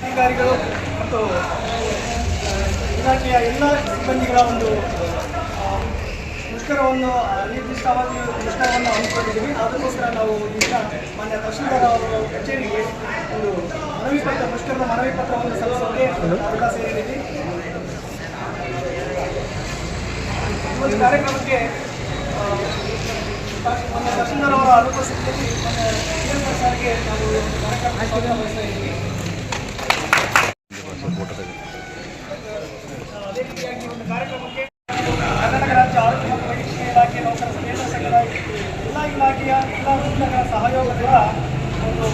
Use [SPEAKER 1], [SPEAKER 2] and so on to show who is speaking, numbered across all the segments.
[SPEAKER 1] ಅಧಿಕಾರಿಗಳು ಮತ್ತು ಇಲಾಖೆಯ ಎಲ್ಲ ಸಿಬ್ಬಂದಿಗಳ ಒಂದು ಮುಷ್ಕರವನ್ನು ನಿರ್ದಿಷ್ಟ ಅವಧಿ ಮುಷ್ಕರವನ್ನು ಹಮ್ಮಿಕೊಂಡಿದ್ದೀವಿ. ಅದಕ್ಕೋಸ್ಕರ ನಾವು ಈಗ ಮಾನ್ಯ ತಹಶೀಲ್ದಾರ್ ಅವರ ಕಚೇರಿಗೆ ಒಂದು ಮನವಿ ಪತ್ರ ಮುಷ್ಕರದ ಮನವಿ ಪತ್ರವನ್ನು ಸಲ್ಲಿಸೋಕೆ ಎಲ್ಲ ಸೇರಿದ್ದೀವಿ. ಈ ಒಂದು ಕಾರ್ಯಕ್ರಮಕ್ಕೆ ಮಾನ್ಯ ತಹಶೀಲ್ದಾರ್ ಅವರ ಅನುಪಸ್ಥಿತಿಯಲ್ಲಿ ಮಾನ್ಯ ಸರ್ಗೆ ನಾವು ಕಾರ್ಯಕ್ರಮಕ್ಕೆ ಸ್ವಾಗತ ಬಯಸ್ತಾ ಇದ್ದೀವಿ. ಅದೇ ರೀತಿಯಾಗಿ ಒಂದು ಕಾರ್ಯಕ್ರಮಕ್ಕೆ ಕರ್ನಾಟಕ ರಾಜ್ಯ ಆರೋಗ್ಯ ಮತ್ತು ವೈದ್ಯಕೀಯ ಇಲಾಖೆ ನೌಕರ ಕೇಂದ್ರ ಸಂಘದ ಎಲ್ಲ ಇಲಾಖೆಯ ಎಲ್ಲ ವೃತ್ತಗಳ ಸಹಯೋಗದಿಂದ ಒಂದು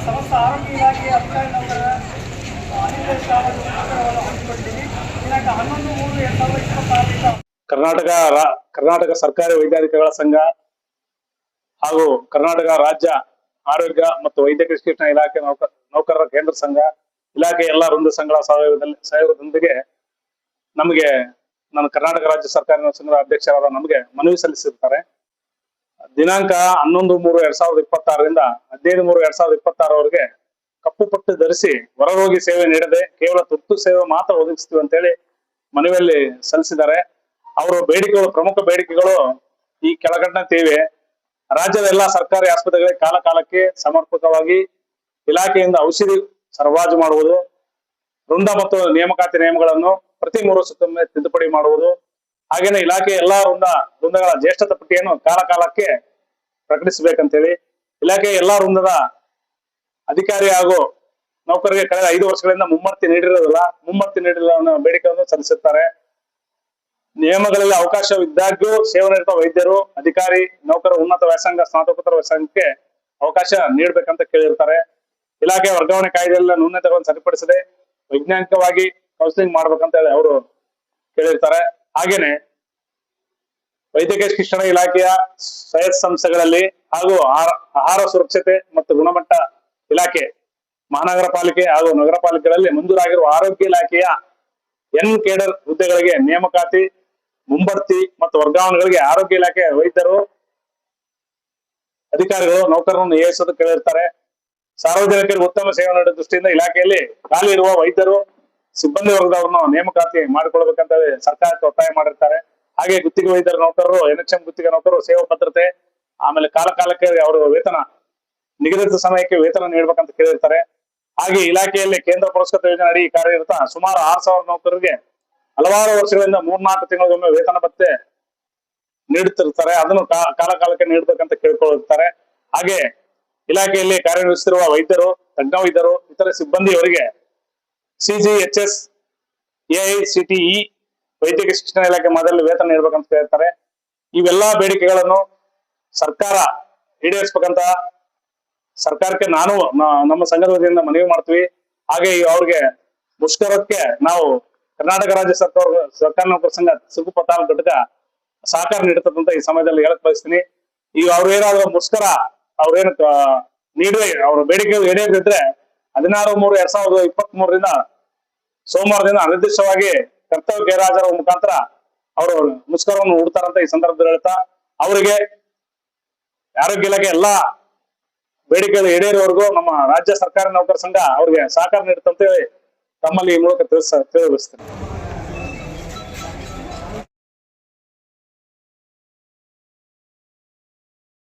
[SPEAKER 1] ಸಮಸ್ತ ಆರೋಗ್ಯ ಇಲಾಖೆಯ ಅಧಿಕಾರಿ ನೌಕರರ ಅನಿರ್ದಿಷ್ಟಾವಧಿ ಮುಷ್ಕರವನ್ನು ಹಮ್ಮಿಕೊಂಡಿದ್ದೀವಿ. ದಿನಾಂಕ 11/3/2026
[SPEAKER 2] ಕರ್ನಾಟಕ ಸರ್ಕಾರಿ ವೈದ್ಯಾಧಿಕಾರಿಗಳ ಸಂಘ ಹಾಗೂ ಕರ್ನಾಟಕ ರಾಜ್ಯ ಆರೋಗ್ಯ ಮತ್ತು ವೈದ್ಯಕೀಯ ಶಿಕ್ಷಣ ಇಲಾಖೆ ನೌಕರರ ಕೇಂದ್ರ ಸಂಘ ಇಲಾಖೆ ಎಲ್ಲ ವೃಂದ ಸಂಘಗಳ ಸಹಯೋಗದೊಂದಿಗೆ ನಮಗೆ ನನ್ನ ಕರ್ನಾಟಕ ರಾಜ್ಯ ಸರ್ಕಾರಿ ಸಂಘದ ಅಧ್ಯಕ್ಷರಾದ ನಮಗೆ ಮನವಿ ಸಲ್ಲಿಸಿರ್ತಾರೆ. ದಿನಾಂಕ 11/3/2026 15/3/2026 ಕಪ್ಪು ಪಟ್ಟು ಧರಿಸಿ ಹೊರರೋಗಿ ಸೇವೆ ನೀಡದೆ ಕೇವಲ ತುರ್ತು ಸೇವೆ ಮಾತ್ರ ಒದಗಿಸ್ತೀವಿ ಅಂತೇಳಿ ಮನವಿಯಲ್ಲಿ ಸಲ್ಲಿಸಿದ್ದಾರೆ. ಅವರ ಬೇಡಿಕೆಗಳು, ಪ್ರಮುಖ ಬೇಡಿಕೆಗಳು ಈ ಕೆಳಕಂಡಂತೆ ಇವೆ. ರಾಜ್ಯದ ಎಲ್ಲಾ ಸರ್ಕಾರಿ ಆಸ್ಪತ್ರೆಗಳಿಗೆ ಕಾಲ ಕಾಲಕ್ಕೆ ಸಮರ್ಪಕವಾಗಿ ಇಲಾಖೆಯಿಂದ ಔಷಧಿ ಸರಬರಾಜು ಮಾಡುವುದು, ವೃಂದ ಮತ್ತು ನೇಮಕಾತಿ ನಿಯಮಗಳನ್ನು ಪ್ರತಿ 3 ವರ್ಷಕ್ಕೊಮ್ಮೆ ತಿದ್ದುಪಡಿ ಮಾಡುವುದು, ಹಾಗೇನೆ ಇಲಾಖೆ ಎಲ್ಲಾ ವೃಂದಗಳ ಜ್ಯೇಷ್ಠತಾ ಪಟ್ಟಿಯನ್ನು ಕಾಲ ಕಾಲಕ್ಕೆ ಪ್ರಕಟಿಸಬೇಕಂತೇಳಿ ಇಲಾಖೆ ಎಲ್ಲಾ ವೃಂದದ ಅಧಿಕಾರಿ ಹಾಗೂ ನೌಕರರಿಗೆ ಕಳೆದ 5 ವರ್ಷಗಳಿಂದ ಮುಮ್ಮರ್ತಿ ನೀಡಿಲ್ಲ ಅನ್ನೋ ಬೇಡಿಕೆಯನ್ನು ಸಲ್ಲಿಸುತ್ತಾರೆ. ನಿಯಮಗಳಲ್ಲಿ ಅವಕಾಶವಿದ್ದಾಗ್ಯೂ ಸೇವನಿರತ ವೈದ್ಯರು, ಅಧಿಕಾರಿ, ನೌಕರ ಉನ್ನತ ವ್ಯಾಸಂಗ, ಸ್ನಾತಕೋತ್ತರ ವ್ಯಾಸಂಗಕ್ಕೆ ಅವಕಾಶ ನೀಡಬೇಕಂತ ಕೇಳಿರ್ತಾರೆ. ಇಲಾಖೆ ವರ್ಗಾವಣೆ ಕಾಯ್ದೆಲ್ಲ ನ್ಯೂನತೆಗಳನ್ನು ಸರಿಪಡಿಸದೆ ವೈಜ್ಞಾನಿಕವಾಗಿ ಕೌನ್ಸಿಲಿಂಗ್ ಮಾಡ್ಬೇಕಂತ ಹೇಳಿ ಅವರು ಕೇಳಿರ್ತಾರೆ. ಹಾಗೇನೆ ವೈದ್ಯಕೀಯ ಶಿಕ್ಷಣ ಇಲಾಖೆಯ ಸ್ವಯಂ ಸಂಸ್ಥೆಗಳಲ್ಲಿ ಹಾಗೂ ಆಹಾರ ಸುರಕ್ಷತೆ ಮತ್ತು ಗುಣಮಟ್ಟ ಇಲಾಖೆ, ಮಹಾನಗರ ಪಾಲಿಕೆ ಹಾಗೂ ನಗರ ಪಾಲಿಕೆಗಳಲ್ಲಿ ಮಂಜೂರಾಗಿರುವ ಆರೋಗ್ಯ ಇಲಾಖೆಯ ಎನ್ ಕೇಡರ್ ಹುದ್ದೆಗಳಿಗೆ ನೇಮಕಾತಿ, ಮುಂಬಡ್ತಿ ಮತ್ತು ವರ್ಗಾವಣೆಗಳಿಗೆ ಆರೋಗ್ಯ ಇಲಾಖೆ ವೈದ್ಯರು, ಅಧಿಕಾರಿಗಳು, ನೌಕರರನ್ನು ನಿಯೋಜಿಸಲು ಕೇಳಿರ್ತಾರೆ. ಸಾರ್ವಜನಿಕರಿಗೆ ಉತ್ತಮ ಸೇವೆ ನೀಡುವ ದೃಷ್ಟಿಯಿಂದ ಇಲಾಖೆಯಲ್ಲಿ ಖಾಲಿ ಇರುವ ವೈದ್ಯರು, ಸಿಬ್ಬಂದಿ ವರ್ಗದವರನ್ನು ನೇಮಕಾತಿ ಮಾಡಿಕೊಳ್ಬೇಕಂತ ಸರ್ಕಾರಕ್ಕೆ ಒತ್ತಾಯ ಮಾಡಿರ್ತಾರೆ. ಹಾಗೆ ಗುತ್ತಿಗೆ ವೈದ್ಯರ ನೌಕರರು, NHM ಗುತ್ತಿಗೆ ನೌಕರರು ಸೇವಾ ಭದ್ರತೆ, ಆಮೇಲೆ ಕಾಲ ಕಾಲಕ್ಕೆ ಅವರು ವೇತನ, ನಿಗದಿತ ಸಮಯಕ್ಕೆ ವೇತನ ನೀಡಬೇಕಂತ ಕೇಳಿರ್ತಾರೆ. ಹಾಗೆ ಇಲಾಖೆಯಲ್ಲಿ ಕೇಂದ್ರ ಪುರಸ್ಕೃತ ಯೋಜನೆ ಅಡಿ ಕಾರ್ಯರತ ಸುಮಾರು 6,000 ನೌಕರರಿಗೆ ಹಲವಾರು ವರ್ಷಗಳಿಂದ 3-4 ತಿಂಗಳಿಗೊಮ್ಮೆ ವೇತನ ಭತ್ಯೆ ನೀಡುತ್ತಿರ್ತಾರೆ. ಅದನ್ನು ಕಾಲ ಕಾಲಕ್ಕೆ ನೀಡಬೇಕಂತ ಕೇಳ್ಕೊಳ್ತಾರೆ. ಹಾಗೆ ಇಲಾಖೆಯಲ್ಲಿ ಕಾರ್ಯನಿರ್ವಹಿಸುತ್ತಿರುವ ವೈದ್ಯರು, ತಜ್ಞ ವೈದ್ಯರು, ಇತರೆ ಸಿಬ್ಬಂದಿಯವರಿಗೆ CGHS, AICTE ವೈದ್ಯಕೀಯ ಶಿಕ್ಷಣ ಇಲಾಖೆ ಮಾದರಿಯಲ್ಲಿ ವೇತನ ನೀಡಬೇಕಂತ ಹೇಳ್ತಾರೆ. ಇವೆಲ್ಲಾ ಬೇಡಿಕೆಗಳನ್ನು ಸರ್ಕಾರ ಈಡೇರಿಸಬೇಕಂತ ಸರ್ಕಾರಕ್ಕೆ ನಮ್ಮ ಸಂಘದ ವತಿಯಿಂದ ಮನವಿ ಮಾಡ್ತೀವಿ. ಹಾಗೆ ಅವ್ರಿಗೆ ಮುಷ್ಕರಕ್ಕೆ ನಾವು ಕರ್ನಾಟಕ ರಾಜ್ಯ ಸರ್ಕಾರಿ ನೌಕರ ಸಂಘ ಸಿಗುಪ ತಾಲೂಕು ಘಟಕ ಸಹಕಾರ ನೀಡುತ್ತಂತ ಈ ಸಮಯದಲ್ಲಿ ಹೇಳಕ್ ಬಯಸ್ತೀನಿ. ಈಗ ಅವ್ರೇನಾದ್ರೂ ಮುಷ್ಕರ ಅವ್ರೇನು ಅವ್ರ ಬೇಡಿಕೆ ಈಡೇರಿದ್ರೆ 16/3/2023 ಸೋಮವಾರದಿಂದ ಅನಿರ್ದಿಷ್ಟವಾಗಿ ಕರ್ತವ್ಯ ಗೈರಾಜರ ಮುಖಾಂತರ ಅವರು ಮುಷ್ಕರವನ್ನು ಹೂಡ್ತಾರಂತ ಈ ಸಂದರ್ಭದಲ್ಲಿ ಹೇಳ್ತಾ, ಅವರಿಗೆ ಆರೋಗ್ಯ ಇಲಾಖೆ ಎಲ್ಲಾ ಬೇಡಿಕೆಗಳು ಈಡೇರುವವರೆಗೂ ನಮ್ಮ ರಾಜ್ಯ ಸರ್ಕಾರಿ ನೌಕರ ಸಂಘ ಅವರಿಗೆ ಸಹಕಾರ ನೀಡುತ್ತಂತೆ ತಮ್ಮಲ್ಲಿ ಈ ಮೂಲಕ ತಿಳಿಸ್ತೀನಿ.